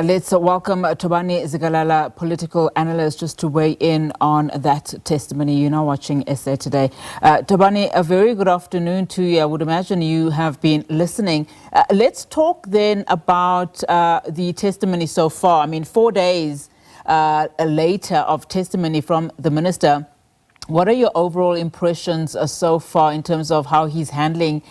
Let's welcome Thobani Zikalala, political analyst, just to weigh in on that testimony. You're now watching SA Today. Thobani, a very good afternoon to you. I would imagine you have been listening. Let's talk then about the testimony so far. I mean, 4 days later of testimony from the minister. What are your overall impressions so far in terms of how he's handling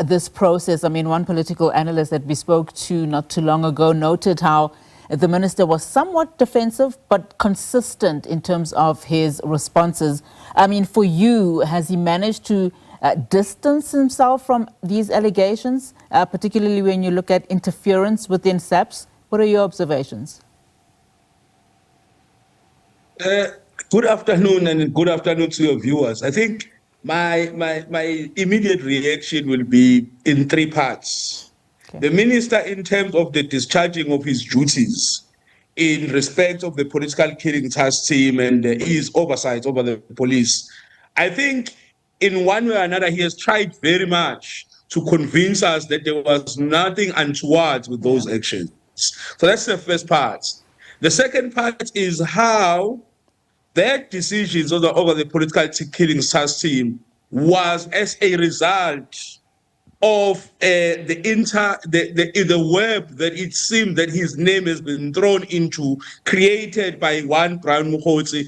this process? I mean, one political analyst that we spoke to not too long ago noted how the minister was somewhat defensive but consistent in terms of his responses. I mean, for you, has he managed to distance himself from these allegations, particularly when you look at interference within SABC? What are your observations? Good afternoon, and good afternoon to your viewers. I think my immediate reaction will be in three parts. Okay. The minister, in terms of the discharging of his duties in respect of the political killing task team and his oversight over the police, I think in one way or another he has tried very much to convince us that there was nothing untoward with those actions. So that's the first part. The second part is how their decisions over the political killing task team was as a result of the web that it seemed that his name has been thrown into, created by one Brown Mchunu,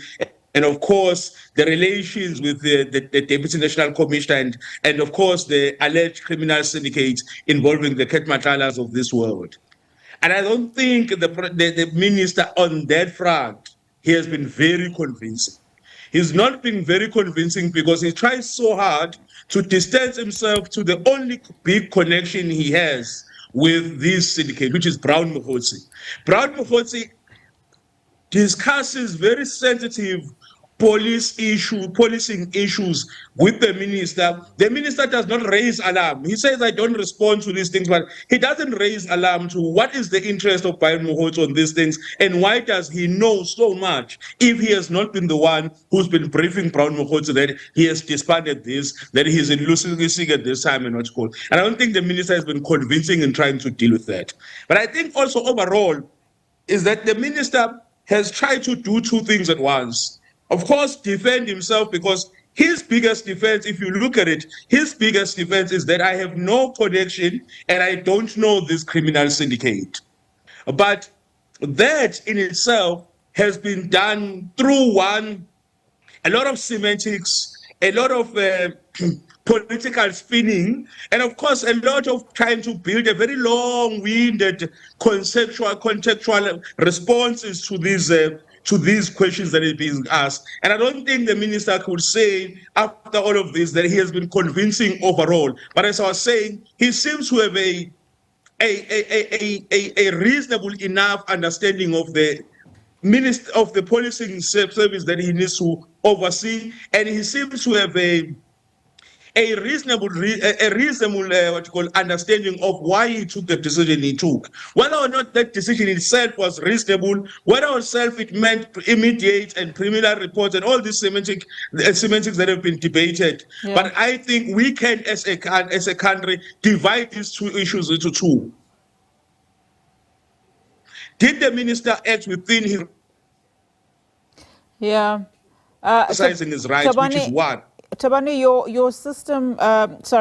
and of course the relations with the Deputy National Commissioner and of course the alleged criminal syndicate involving the Ketmatalas of this world. And I don't think the minister on that front, he has been very convincing. He's not been very convincing because he tries so hard to distance himself to the only big connection he has with this syndicate, which is Brown Mchunu. Brown Mchunu discusses very sensitive policing issues with the minister. The minister does not raise alarm. He says, I don't respond to these things, but he doesn't raise alarm to what is the interest of Brown Mchunu on these things, and why does he know so much if he has not been the one who's been briefing Brown Mchunu that he has disbanded this, that he's in Lucy at this time and what's called. And I don't think the minister has been convincing in trying to deal with that. But I think also overall is that the minister has tried to do two things at once. Of course, defend himself, because his biggest defense, if you look at it, his biggest defense is that I have no connection and I don't know this criminal syndicate. But that in itself has been done through a lot of semantics, a lot of political spinning, and of course a lot of trying to build a very long-winded contextual responses to these questions that are being asked. And I don't think the minister could say after all of this that he has been convincing overall. But as I was saying, he seems to have a reasonable enough understanding of the minister of the policing service that he needs to oversee, and he seems to have a reasonable understanding of why he took the decision he took. Whether or not that decision itself was reasonable, whether or not it meant immediate and preliminary reports and all these semantics that have been debated. Yeah. But I think we can, as a country, divide these two issues into two. Did the minister act within his exercising his rights, which is one? Thobani, your system,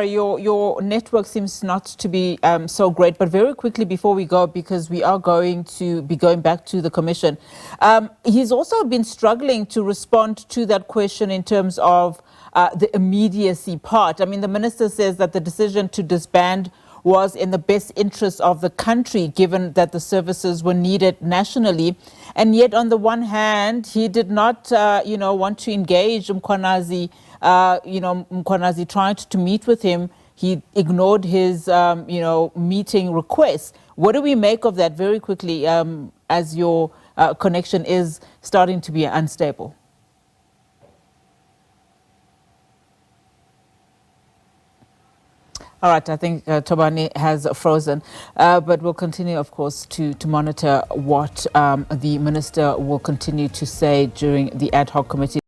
your network seems not to be so great. But very quickly before we go, because we are going to be going back to the commission, he's also been struggling to respond to that question in terms of the immediacy part. I mean, the minister says that the decision to disband was in the best interest of the country, given that the services were needed nationally. And yet, on the one hand, he did not, want to engage Mkhwanazi. Mkhwanazi tried to meet with him. He ignored his, meeting request. What do we make of that very quickly, as your connection is starting to be unstable? All right, I think Thobani has frozen, but we'll continue, of course, to monitor what the minister will continue to say during the ad hoc committee.